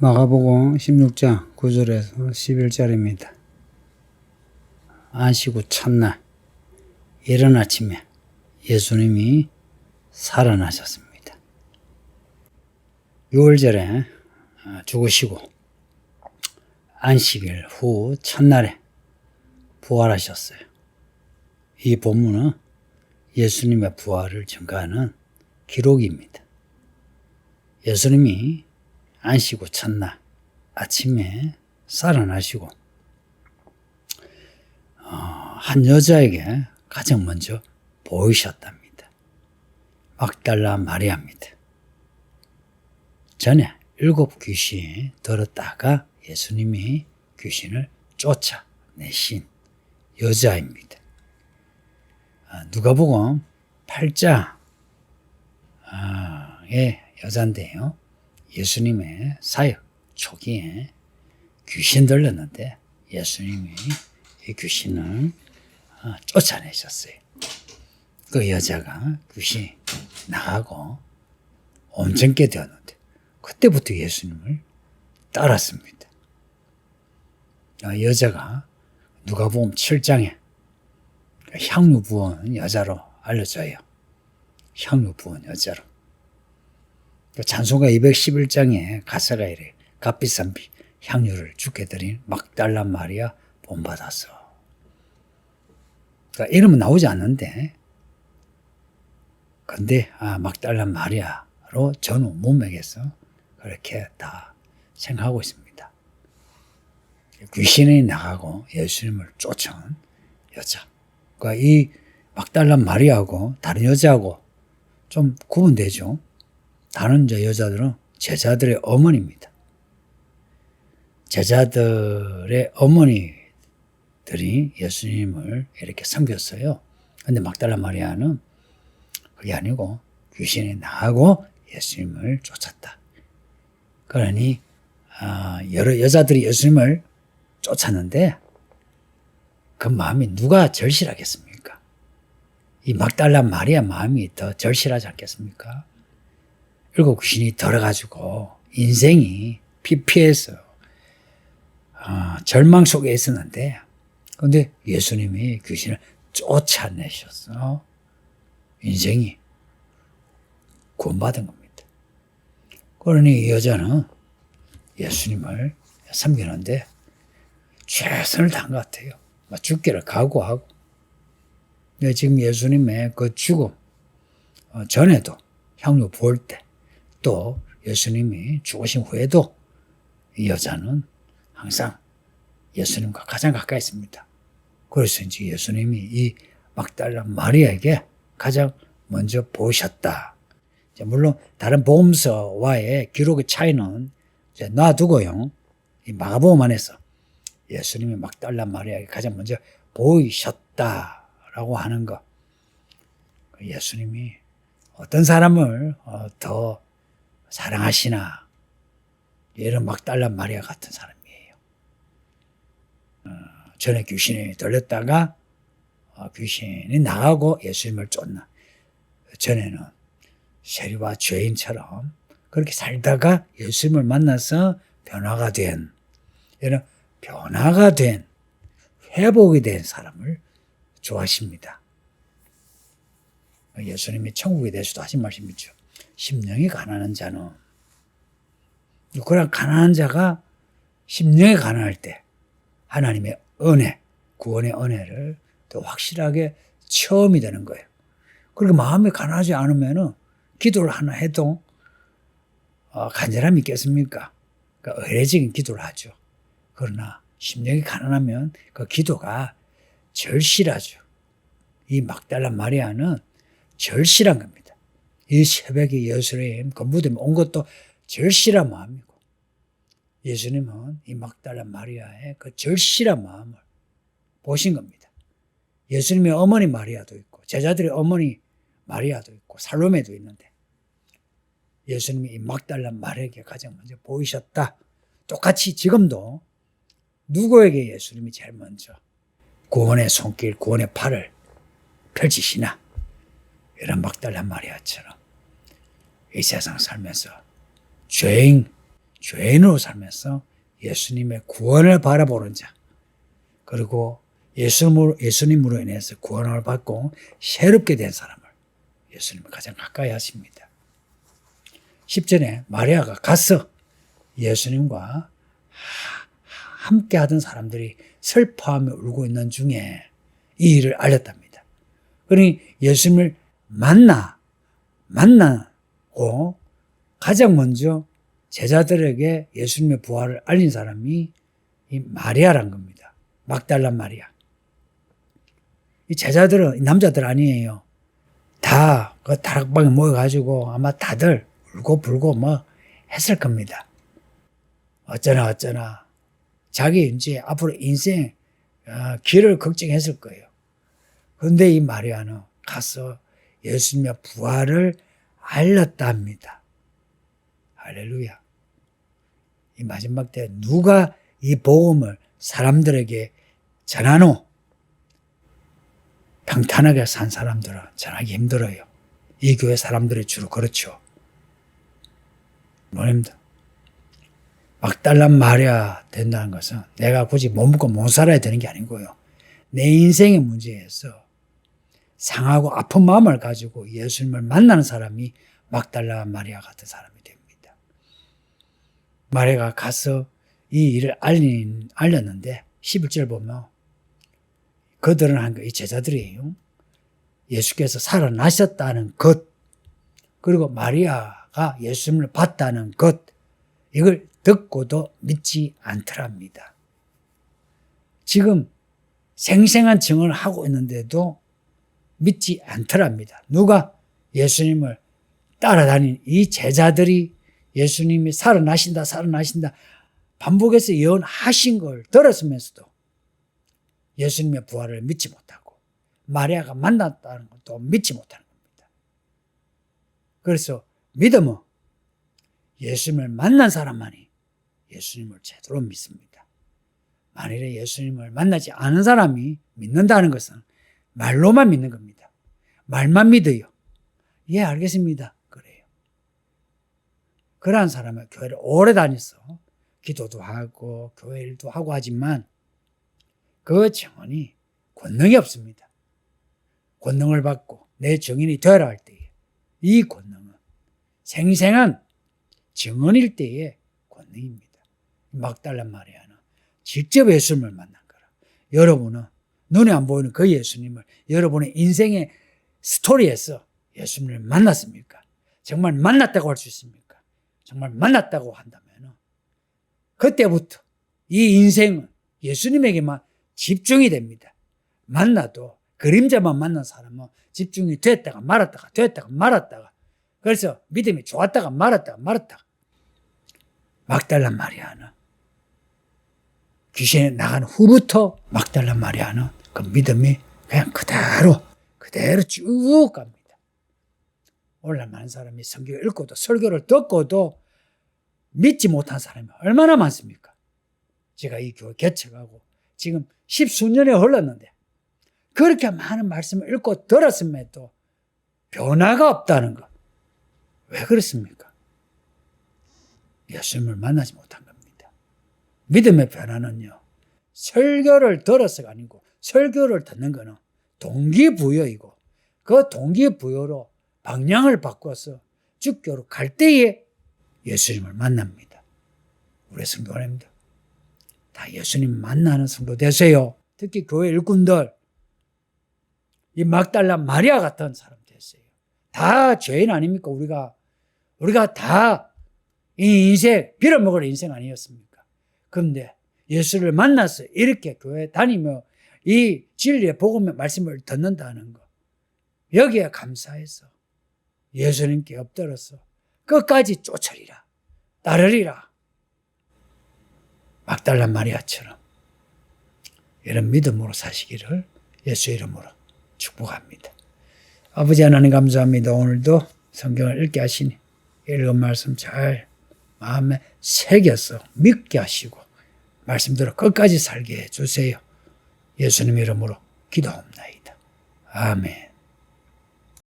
마가복음 16장 9절에서 11절입니다. 안식 후 첫날 이른 아침에 예수님이 살아나셨습니다. 6월절에 죽으시고 안식일 후 첫날에 부활하셨어요. 이 본문은 예수님의 부활을 증거하는 기록입니다. 예수님이 안식 후 첫날 아침에 살아나시고 한 여자에게 가장 먼저 보이셨답니다. 막달라 마리아입니다. 전에 7 귀신이 들었다가 예수님이 귀신을 쫓아내신 여자입니다. 누가복음 8장의 여자인데요. 예수님의 사역 초기에 귀신 들렸는데 예수님이 이 귀신을 쫓아내셨어요. 그 여자가 귀신 나가고 온전케 되었는데 그때부터 예수님을 따랐습니다. 여자가 누가복음 7장에 향유 부은 여자로 알려져요. 향유 부은 여자로. 찬송가 211장에 가사가 이래. 값비싼 향유를 주께 드린 막달라 마리아 본받았어. 그러니까 이름은 나오지 않는데 근데 막달라 마리아로 전후 문맥에서 그렇게 다 생각하고 있습니다. 귀신이 나가고 예수님을 쫓아온 여자. 그러니까 이 막달라 마리아하고 다른 여자하고 좀 구분되죠. 다른 여자들은 제자들의 어머니입니다. 제자들의 어머니들이 예수님을 이렇게 섬겼어요. 근데 막달라 마리아는 그게 아니고 귀신이 나가고 예수님을 쫓았다. 그러니 여러 여자들이 예수님을 쫓았는데 그 마음이 누가 절실하겠습니까? 이 막달라 마리아 마음이 더 절실하지 않겠습니까? 7 귀신이 들어가지고 인생이 피폐해서 절망 속에 있었는데 근데 예수님이 귀신을 쫓아내셨어. 인생이 구원받은 겁니다. 그러니 이 여자는 예수님을 섬기는데 최선을 다한 것 같아요. 죽기를 각오하고. 지금 예수님의 그 죽음 전에도 향유 부을 때 또 예수님이 죽으신 후에도 이 여자는 항상 예수님과 가장 가까이 있습니다. 그래서 이제 예수님이 이 막달라 마리아에게 가장 먼저 보셨다. 물론 다른 복음서와의 기록의 차이는 이제 놔두고요. 이 마가복음 안에서 예수님이 막달라 마리아에게 가장 먼저 보이셨다라고 하는 것. 예수님이 어떤 사람을 더 사랑하시나 이런 막달라 마리아 같은 사람이에요. 전에 귀신이 들렸다가 귀신이 나가고 예수님을 쫓나. 전에는 세리와 죄인처럼 그렇게 살다가 예수님을 만나서 변화가 된 이런 변화가 된 회복이 된 사람을 좋아하십니다. 예수님이 천국에 대해서도 하신 말씀이죠. 심령이 가난한 자는 그런 가난한 자가 심령이 가난할 때 하나님의 은혜, 구원의 은혜를 더 확실하게 체험이 되는 거예요. 그리고 마음이 가난하지 않으면 기도를 하나 해도 간절함이 있겠습니까? 그러니까 의례적인 기도를 하죠. 그러나 심령이 가난하면 그 기도가 절실하죠. 이 막달라 마리아는 절실한 겁니다. 이 새벽에 예수님 그 무덤에 온 것도 절실한 마음이고 예수님은 이 막달라 마리아의 그 절실한 마음을 보신 겁니다. 예수님의 어머니 마리아도 있고 제자들의 어머니 마리아도 있고 살로메도 있는데 예수님이 이 막달라 마리아에게 가장 먼저 보이셨다. 똑같이 지금도 누구에게 예수님이 제일 먼저 구원의 손길, 구원의 팔을 펼치시나 이런 막달라 마리아처럼 이 세상 살면서 죄인, 죄인으로 살면서 예수님의 구원을 바라보는 자, 그리고 예수님으로 인해서 구원을 받고 새롭게 된 사람을 예수님을 가장 가까이 하십니다. 10절에 마리아가 가서 예수님과 함께 하던 사람들이 슬퍼하며 울고 있는 중에 이 일을 알렸답니다. 그러니 예수님을 만나고 가장 먼저 제자들에게 예수님의 부활을 알린 사람이 이 마리아란 겁니다. 막달라 마리아. 이 제자들은 이 남자들 아니에요. 다 그 다락방에 모여가지고 아마 다들 울고 불고 뭐 했을 겁니다. 어쩌나 자기 이제 앞으로 인생 길을 걱정했을 거예요. 그런데 이 마리아는 가서 예수님의 부활을 알렸다 합니다. 할렐루야. 이 마지막 때 누가 이 복음을 사람들에게 전하노? 평탄하게 산 사람들은 전하기 힘들어요. 이 교회 사람들이 주로 그렇죠. 뭐입니다. 막달라 마리아 된다는 것은 내가 굳이 못 먹고 못 살아야 되는 게 아니고요. 내 인생의 문제에서 상하고 아픈 마음을 가지고 예수님을 만나는 사람이 막달라 마리아 같은 사람이 됩니다. 마리아가 가서 이 일을 알렸는데 11절 보면 그들은 한 거, 이 제자들이에요. 예수께서 살아나셨다는 것, 그리고 마리아가 예수님을 봤다는 것, 이걸 듣고도 믿지 않더랍니다. 지금 생생한 증언을 하고 있는데도 믿지 않더랍니다. 누가? 예수님을 따라다닌 이 제자들이 예수님이 살아나신다 반복해서 예언하신 걸 들었으면서도 예수님의 부활을 믿지 못하고 마리아가 만났다는 것도 믿지 못하는 겁니다. 그래서 믿음은 예수님을 만난 사람만이 예수님을 제대로 믿습니다. 만일에 예수님을 만나지 않은 사람이 믿는다는 것은 말로만 믿는 겁니다. 말만 믿어요. 예, 알겠습니다. 그래요. 그러한 사람은 교회를 오래 다녀서 기도도 하고 교회 일도 하고 하지만 그 증언이 권능이 없습니다. 권능을 받고 내 증인이 되어라 할 때에 이 권능은 생생한 증언일 때의 권능입니다. 막달라 마리아는 직접 예수님을 만난 거라. 여러분은 눈에 안 보이는 그 예수님을 여러분의 인생의 스토리에서 예수님을 만났습니까? 정말 만났다고 할 수 있습니까? 정말 만났다고 한다면 그때부터 이 인생은 예수님에게만 집중이 됩니다. 만나도 그림자만 만난 사람은 집중이 됐다가 말았다가 그래서 믿음이 좋았다가 말았다가 막달라 마리아는 귀신이 나간 후부터 막달라 마리아는 그 믿음이 그냥 그대로 쭉 갑니다. 오늘날 많은 사람이 성경을 읽고도 설교를 듣고도 믿지 못한 사람이 얼마나 많습니까? 제가 이 교회 개척하고 지금 10수년이 흘렀는데 그렇게 많은 말씀을 읽고 들었음에도 변화가 없다는 것. 왜 그렇습니까? 예수님을 만나지 못한 겁니다. 믿음의 변화는요, 설교를 들어서가 아니고 설교를 듣는 거는 동기부여이고 그 동기부여로 방향을 바꿔서 주교로 갈 때에 예수님을 만납니다. 우리 성도님들 다 예수님 만나는 성도 되세요. 특히 교회 일꾼들 이 막달라 마리아 같은 사람 되세요. 다 죄인 아닙니까? 우리가 다 이 인생 빌어먹을 인생 아니었습니까? 그런데 예수를 만나서 이렇게 교회 다니며 이 진리의 복음의 말씀을 듣는다는 것, 여기에 감사해서 예수님께 엎드려서 끝까지 쫓으리라, 따르리라. 막달라 마리아처럼 이런 믿음으로 사시기를 예수 이름으로 축복합니다. 아버지 하나님 감사합니다. 오늘도 성경을 읽게 하시니 읽은 말씀 잘 마음에 새겨서 믿게 하시고 말씀대로 끝까지 살게 해주세요. 예수님 이름으로 기도합니다. 아멘.